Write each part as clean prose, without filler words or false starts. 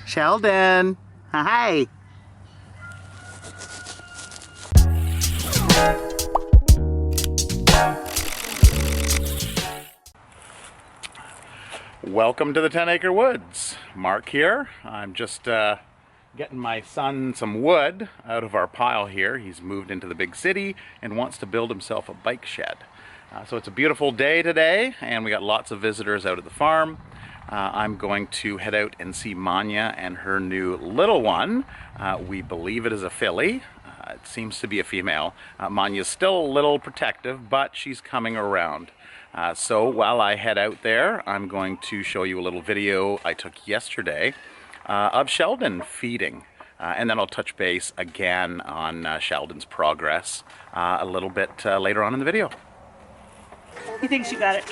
Sheldon, hi. Welcome to the 10-acre woods. Mark here. I'm just getting my son some wood out of our pile here. He's moved into the big city and wants to build himself a bike shed. So it's a beautiful day today and we got lots of visitors out at the farm. I'm going to head out and see Manya and her new little one. We believe it is a filly. It seems to be a female. Manya's still a little protective, but she's coming around. So while I head out there, I'm going to show you a little video I took yesterday of Sheldon feeding. And then I'll touch base again on Sheldon's progress a little bit later on in the video. He thinks you got it.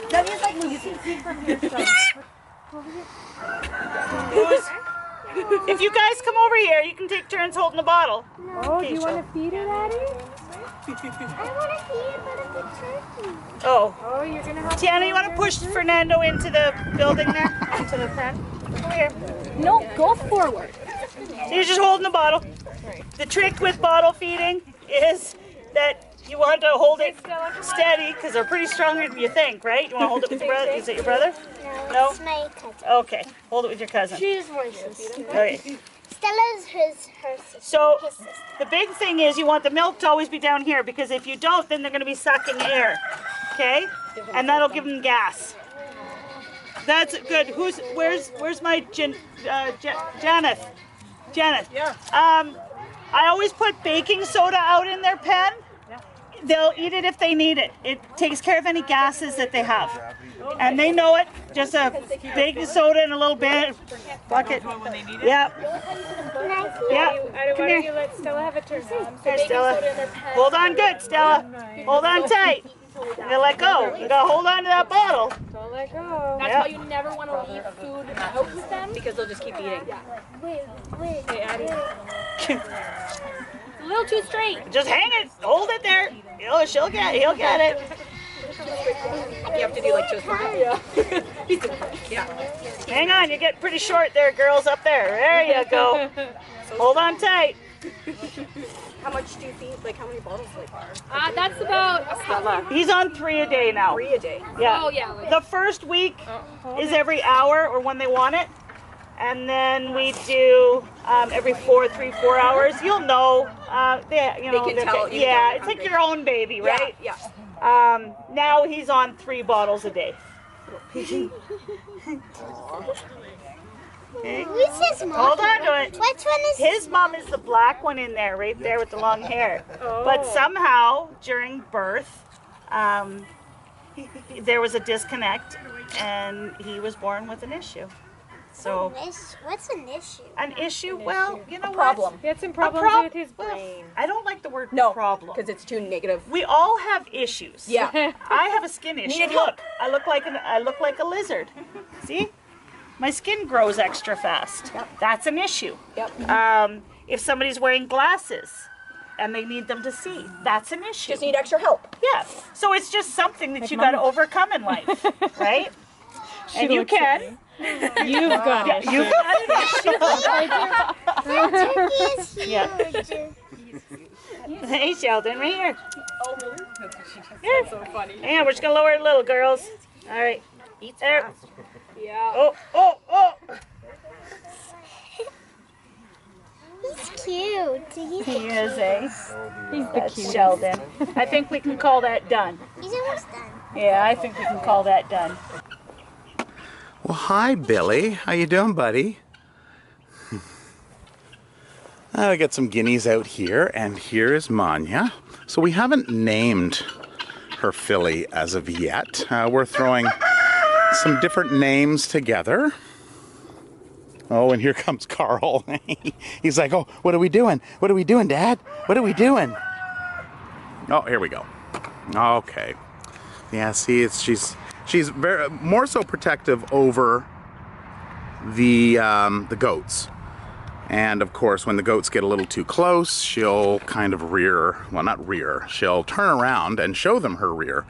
If you guys come over here, you can take turns holding the bottle. Oh, do you want to feed it, Addie? I want to feed it, but it's a turkey. Oh, you're going to have Tiana, you want to push Fernando into the building there? Into the pen? Over here. No, go forward. So you're just holding the bottle. The trick with bottle feeding is that you want to hold it steady because they're pretty stronger than you think, right? You want to hold it with your brother? Is it your brother? No? It's my cousin. Okay, hold it with your cousin. She's my sister. Okay. Stella's her sister. So His sister. the big thing is you want the milk to always be down here because if you don't, then they're going to be sucking air. Okay? And that'll give them gas. That's good. Where's my Janet? Janet. Yeah. I always put baking soda out in their pen. They'll eat it if they need it. It takes care of any gases that they have. And they know it. Just a baking soda and a little bit bucket. When they need it? Yeah. Yeah. Why Come don't here. you let Stella have a turn? Here, Stella. Hold on good, Stella. Hold on tight. You gotta let go. You gotta hold on to that bottle. Don't let go. That's Yep. why you never want to leave food out with them because they'll just keep eating. Wait. Hey, Addie. It's a little too straight. Just hang it. Hold it there. He'll get it. You have to do like just yeah. Hang on. You're getting pretty short there, girls up there. There you go. Hold on tight. How much do you feed? Like how many bottles? Like that's about a Stella. He's on 3 a day now. 3 a day. Yeah. Oh yeah. Like, The first week is every hour or when they want it. And then we do every 4 hours. You'll know. They can tell you Yeah, they're it's like hungry. your own baby, right? Yeah. Now he's on 3 bottles a day. Okay. Who's his mom? Hold on to it. Which one is His mom is the black one in there, right there with the long hair. But somehow during birth, there was a disconnect, and he was born with an issue. So What's an issue? an issue? Well, you know problem. He had some A problems prob- with his well, brain. I don't like the word No, problem. because it's too negative. We all have issues. Yeah. I have a skin issue. Needed Look, I look like a lizard. See? My skin grows extra fast. That's an issue. Yep. If somebody's wearing glasses and they need them to see, that's an issue. Just need extra help. Yeah. So it's just something that you got to overcome in life, right? And you can. You've got it. You've got an issue. Turkey is huge. Yeah. Hey, Sheldon, right here. Oh, really? Here. So funny. Yeah, we're just gonna lower it a little, girls. All right. Eats There. fast. Yeah. Oh. He's cute. He is, eh? He's the That's cutest. Sheldon. I think we can call that done. He's almost done. Yeah, I think we can call that done. Well, hi, Billy. How you doing, buddy? I got some guineas out here, and here is Manya. So we haven't named her filly as of yet. We're throwing some different names together. Oh, and here comes Carl. He's like, oh, what are we doing? What are we doing, Dad? What are we doing? Oh, here we go. Okay. Yeah, see, she's very more so protective over the goats. And of course, when the goats get a little too close, she'll kind of rear, well, not rear, she'll turn around and show them her rear.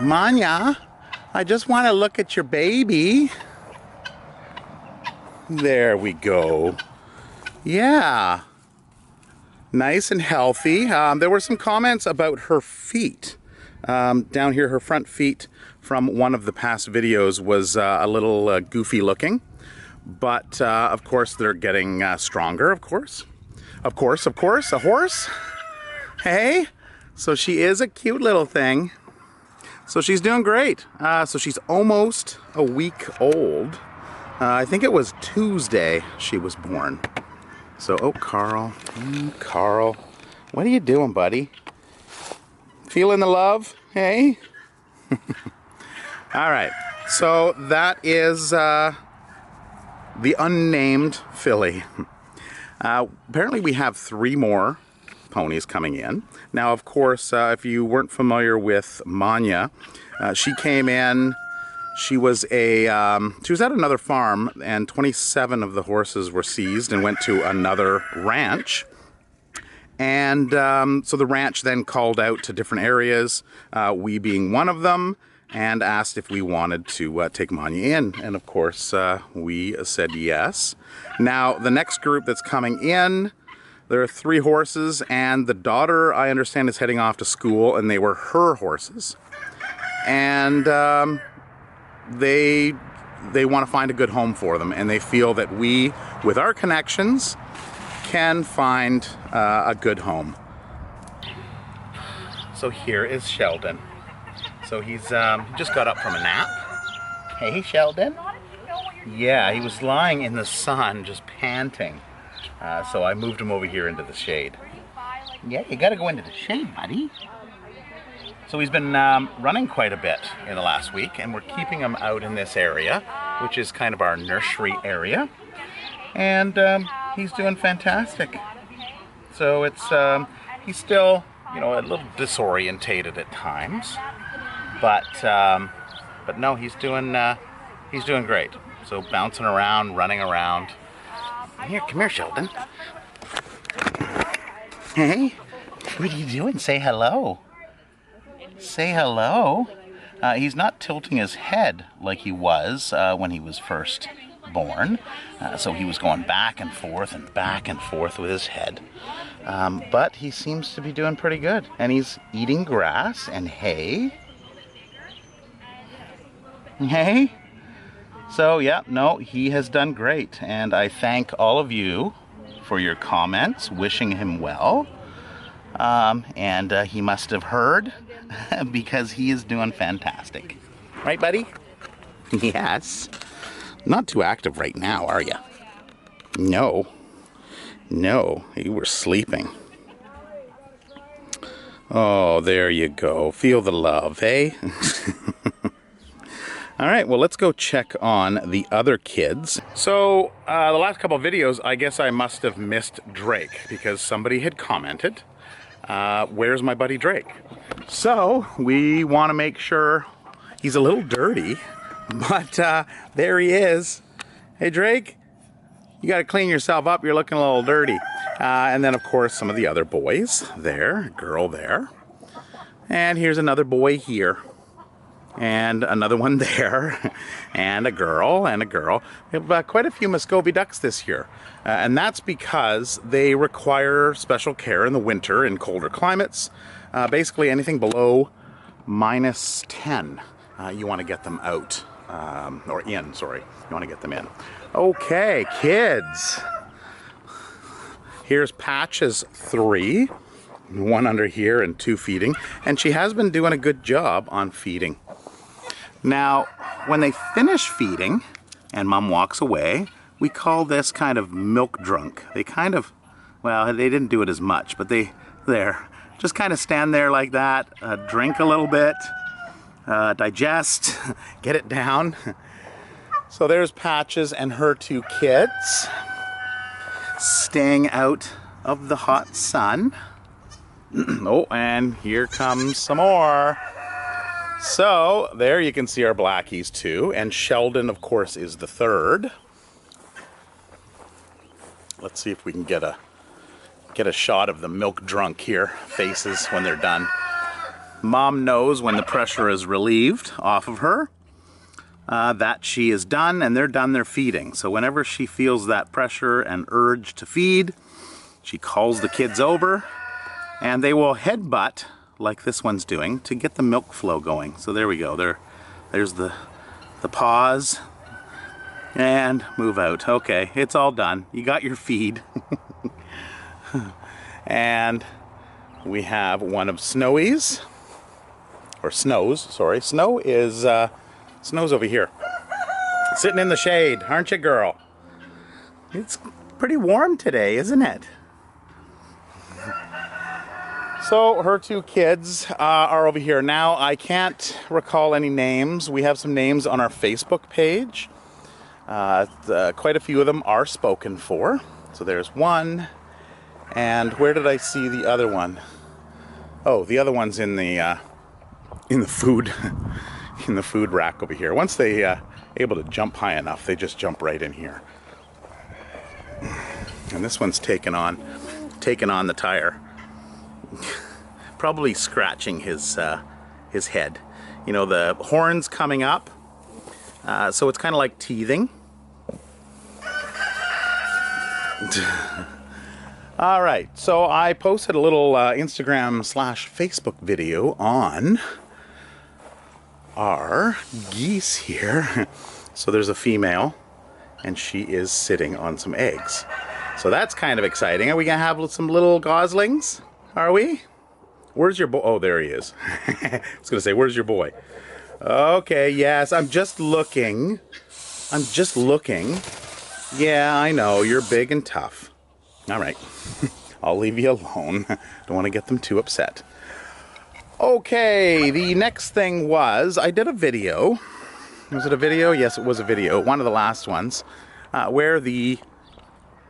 Manya, I just want to look at your baby. There we go. Yeah. Nice and healthy. There were some comments about her feet. Down here, her front feet from one of the past videos was a little goofy looking. But, of course, they're getting stronger, of course. Of course, a horse. Hey? So she is a cute little thing. So she's doing great. So she's almost a week old. I think it was Tuesday she was born. So, oh, Carl. Carl. What are you doing, buddy? Feeling the love? Hey? All right. So that is the unnamed filly. Apparently we have 3 more ponies coming in. Now, of course, if you weren't familiar with Manya, she came in. She was at another farm, and 27 of the horses were seized and went to another ranch. And so the ranch then called out to different areas, we being one of them, and asked if we wanted to take Manya in. And of course, we said yes. Now, the next group that's coming in, there are 3 horses, and the daughter, I understand, is heading off to school, and they were her horses. And they want to find a good home for them, and they feel that we, with our connections, can find a good home. So here is Sheldon. So he's just got up from a nap. Hey, Sheldon. Yeah, he was lying in the sun just panting. So I moved him over here into the shade. Yeah, you gotta go into the shade, buddy. So he's been running quite a bit in the last week, and we're keeping him out in this area, which is kind of our nursery area. And he's doing fantastic. So it's he's still, you know, a little disorientated at times, but no, he's doing great. So bouncing around, running around. Here, come here, Sheldon. Hey, what are you doing? Say hello. Say hello. He's not tilting his head like he was when he was first born. So he was going back and forth with his head. But he seems to be doing pretty good. And he's eating grass and hay. Hey? So, yeah, no, he has done great. And I thank all of you for your comments, wishing him well. And he must have heard because he is doing fantastic. Right, buddy? Yes. Not too active right now, are you? No. No, you were sleeping. Oh, there you go. Feel the love, eh? All right, well, let's go check on the other kids. So, the last couple of videos, I guess I must have missed Drake because somebody had commented, where's my buddy Drake? So, we want to make sure he's a little dirty, but there he is. Hey, Drake, you got to clean yourself up. You're looking a little dirty. And then, of course, some of the other boys there, girl there. And here's another boy here. And another one there, and a girl, and a girl. We have quite a few Muscovy ducks this year, and that's because they require special care in the winter in colder climates. Basically anything below -10, you want to get them out, or in, sorry. You want to get them in. Okay, kids. Here's Patch's 3, 1 under here and 2 feeding, and she has been doing a good job on feeding. Now, when they finish feeding and Mom walks away, we call this kind of milk drunk. They kind of, well, they didn't do it as much, but they're just kind of stand there like that, drink a little bit, digest, get it down. So there's Patches and her 2 kids staying out of the hot sun. Oh, and here comes some more. So, there you can see our blackies too, and Sheldon, of course, is the 3rd. Let's see if we can get a shot of the milk drunk here, faces when they're done. Mom knows when the pressure is relieved off of her. that she is done and they're done their feeding. So whenever she feels that pressure and urge to feed, she calls the kids over and they will headbutt like this one's doing to get the milk flow going. So there we go. There's the pause and move out. Okay, it's all done. You got your feed. And we have one of Snowy's, or Snow's, sorry. Snow is, Snow's over here. Sitting in the shade, aren't you, girl? It's pretty warm today, isn't it? So her two kids are over here. Now, I can't recall any names. We have some names on our Facebook page. Quite a few of them are spoken for. So there's one. And where did I see the other one? Oh, the other one's in the food in the food rack over here. Once they able to jump high enough, they just jump right in here. And this one's taken on the tire. Probably scratching his head. You know, the horns coming up, so it's kind of like teething. All right, so I posted a little Instagram/Facebook video on our geese here. So there's a female, and she is sitting on some eggs. So that's kind of exciting. Are we gonna have some little goslings? Are we? Where's your boy? Oh, there he is. I was gonna say, where's your boy? Okay, yes, I'm just looking. Yeah, I know, you're big and tough. All right, I'll leave you alone. Don't want to get them too upset. Okay, the next thing was, I did a video. Was it a video? Yes, it was a video. One of the last ones, where the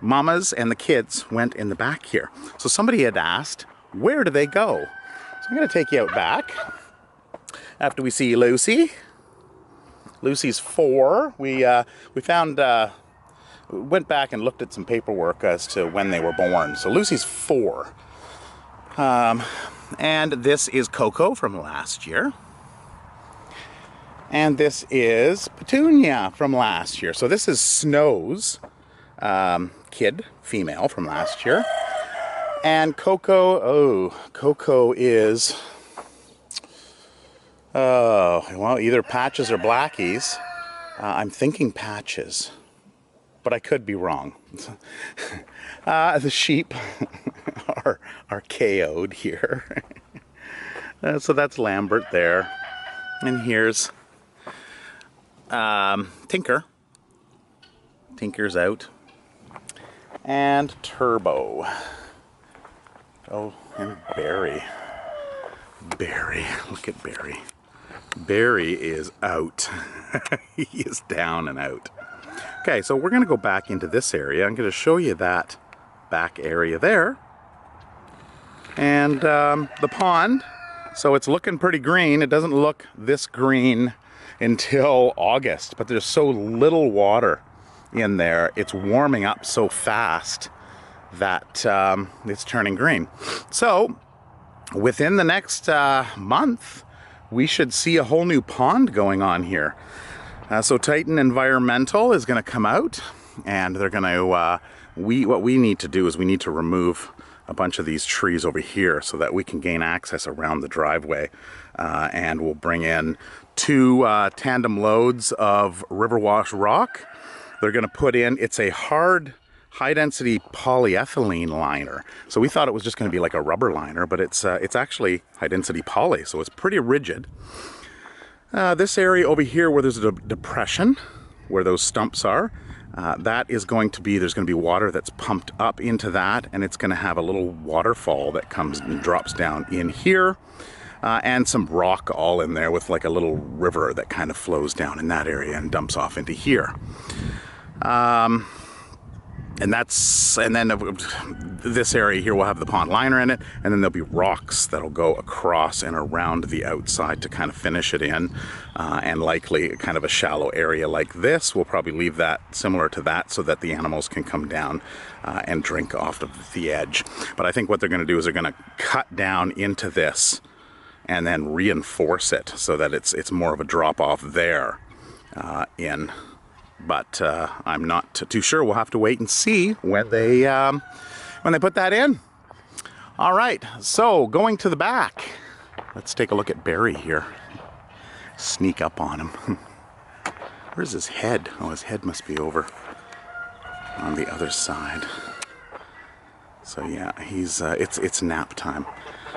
mamas and the kids went in the back here. So somebody had asked, where do they go? So I'm going to take you out back after we see Lucy. Lucy's 4. We found, went back and looked at some paperwork as to when they were born. So Lucy's 4. And this is Coco from last year. And this is Petunia from last year. So this is Snow's kid, female, from last year. And Coco is, well, either Patches or Blackies. I'm thinking Patches, but I could be wrong. The sheep are KO'd here. So that's Lambert there. And here's Tinker. Tinker's out. And Turbo. Oh, and Barry. Barry, look at Barry. Barry is out. He is down and out. Okay, so we're gonna go back into this area. I'm gonna show you that back area there. And the pond, so it's looking pretty green. It doesn't look this green until August, but there's so little water in there. It's warming up so fast that it's turning green. So within the next month, we should see a whole new pond going on here. So Titan Environmental is going to come out, and they're going to, what we need to do is we need to remove a bunch of these trees over here so that we can gain access around the driveway. And we'll bring in 2 tandem loads of river wash rock. They're going to put in, it's a high-density polyethylene liner. So we thought it was just going to be like a rubber liner, but it's actually high-density poly, so it's pretty rigid. This area over here where there's a depression, where those stumps are, that is going to be, there's going to be water that's pumped up into that, and it's going to have a little waterfall that comes and drops down in here, and some rock all in there with like a little river that kind of flows down in that area and dumps off into here. And then this area here will have the pond liner in it, and then there'll be rocks that'll go across and around the outside to kind of finish it in, and likely kind of a shallow area like this. We'll probably leave that similar to that so that the animals can come down and drink off of the edge. But I think what they're going to do is they're going to cut down into this and then reinforce it so that it's more of a drop off there. in. But I'm not too sure. We'll have to wait and see when they put that in. All right, so going to the back. Let's take a look at Barry here. Sneak up on him. Where's his head? Oh, his head must be over on the other side. So yeah, he's it's nap time.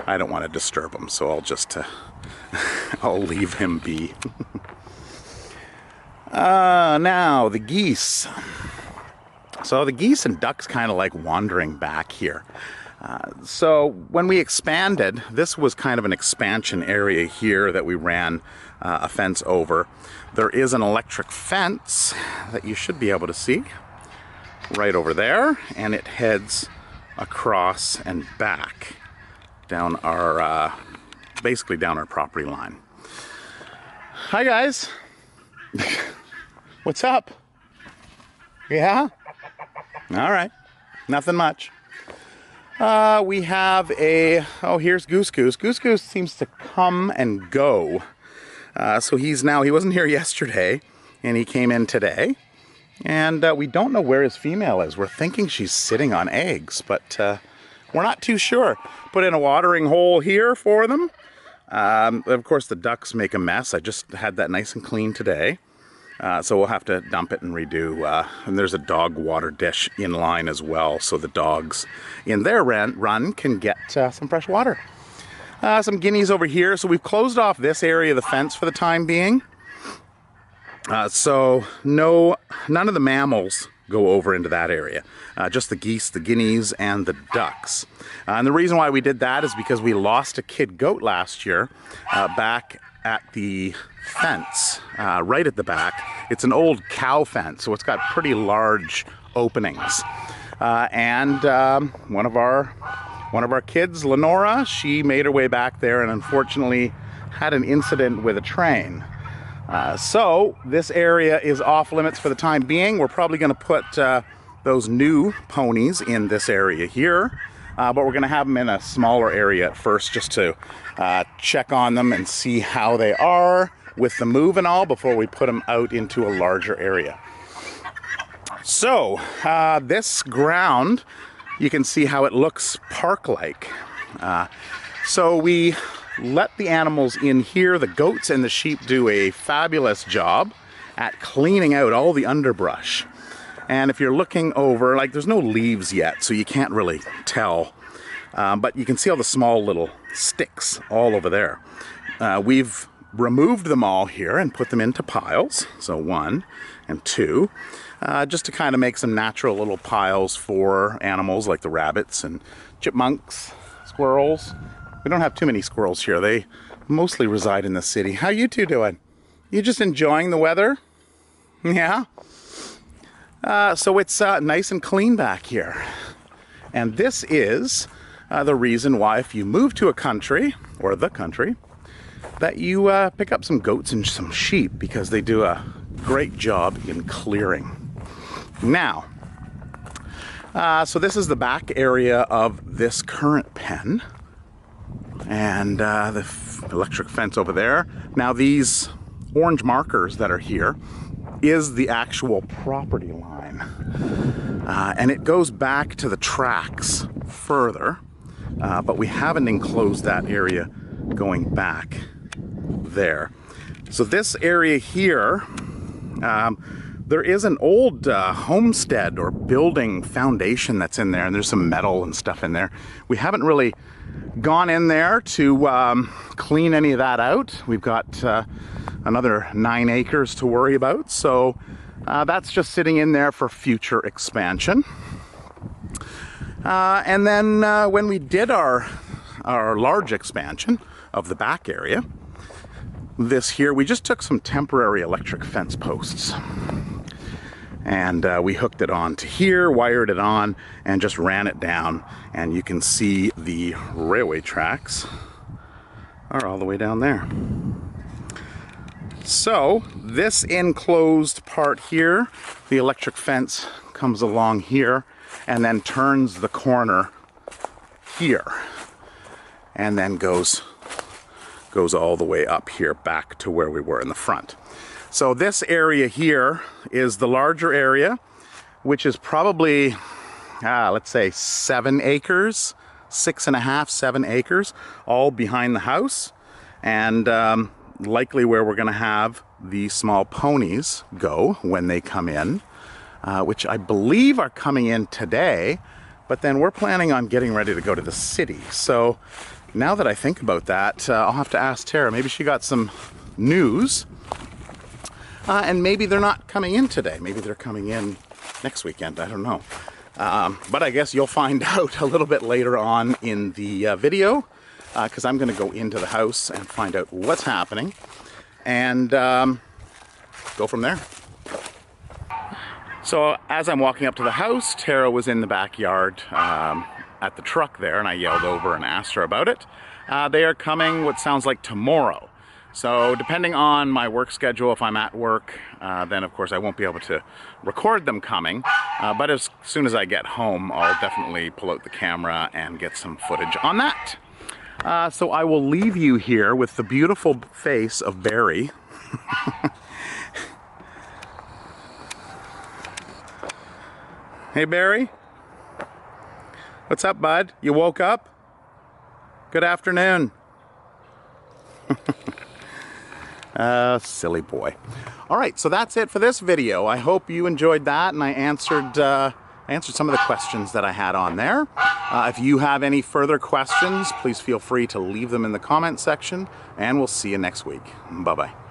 I don't want to disturb him, so I'll just I'll leave him be. Now the geese. So the geese and ducks kind of like wandering back here. So when we expanded, this was kind of an expansion area here that we ran a fence over. There is an electric fence that you should be able to see right over there, and it heads across and back down our, basically down our property line. Hi guys. What's up? Yeah? All right. Nothing much. We have oh, here's Goose Goose. Goose Goose seems to come and go. So he wasn't here yesterday, and he came in today. And we don't know where his female is. We're thinking she's sitting on eggs, but we're not too sure. Put in a watering hole here for them. Of course, the ducks make a mess. I just had that nice and clean today. So we'll have to dump it and redo. And there's a dog water dish in line as well, so the dogs in their run can get some fresh water. Some guineas over here. So we've closed off this area of the fence for the time being. So none of the mammals go over into that area. Just the geese, the guineas, and the ducks. And the reason why we did that is because we lost a kid goat last year back at the fence, right at the back. It's an old cow fence, so it's got pretty large openings. And one of our kids, Lenora, she made her way back there and unfortunately had an incident with a train. So this area is off limits for the time being. We're probably going to put those new ponies in this area here, but we're going to have them in a smaller area at first just to check on them and see how they are with the move and all before we put them out into a larger area. So this ground, you can see how it looks park-like. So we let the animals in here. The goats and the sheep do a fabulous job at cleaning out all the underbrush. And if you're looking over, like there's no leaves yet, so you can't really tell. But you can see all the small little sticks all over there. We've removed them all here and put them into piles. So 1 and 2, just to kind of make some natural little piles for animals like the rabbits and chipmunks, squirrels. We don't have too many squirrels here. They mostly reside in the city. How you two doing? You just enjoying the weather? Yeah? So it's nice and clean back here. And this is the reason why if you move to a country, or the country, that you pick up some goats and some sheep because they do a great job in clearing. Now, so this is the back area of this current pen. And the electric fence over there. Now these orange markers that are here is the actual property line. And it goes back to the tracks further, but we haven't enclosed that area going back there. So this area here, there is an old homestead or building foundation that's in there, and there's some metal and stuff in there. We haven't really gone in there to clean any of that out. We've got another 9 acres to worry about, so that's just sitting in there for future expansion. And then when we did our large expansion of the back area, this here, we just took some temporary electric fence posts. And we hooked it on to here, wired it on, and just ran it down. And you can see the railway tracks are all the way down there. So this enclosed part here, the electric fence comes along here and then turns the corner here and then goes all the way up here back to where we were in the front. So this area here is the larger area, which is probably, let's say 7 acres, 6.5, 7 acres, all behind the house, and likely where we're going to have the small ponies go when they come in, which I believe are coming in today, but then we're planning on getting ready to go to the city. So now that I think about that, I'll have to ask Tara. Maybe she got some news, and maybe they're not coming in today. Maybe they're coming in next weekend. I don't know. But I guess you'll find out a little bit later on in the video, because I'm going to go into the house and find out what's happening and go from there. So as I'm walking up to the house, Tara was in the backyard at the truck there, and I yelled over and asked her about it. They are coming what sounds like tomorrow. So depending on my work schedule, if I'm at work, then of course I won't be able to record them coming. But as soon as I get home, I'll definitely pull out the camera and get some footage on that. So I will leave you here with the beautiful face of Barry. Hey Barry, what's up, bud? You woke up? Good afternoon. Silly boy. All right, so that's it for this video. I hope you enjoyed that, and I answered some of the questions that I had on there. If you have any further questions, please feel free to leave them in the comment section, and we'll see you next week. Bye-bye.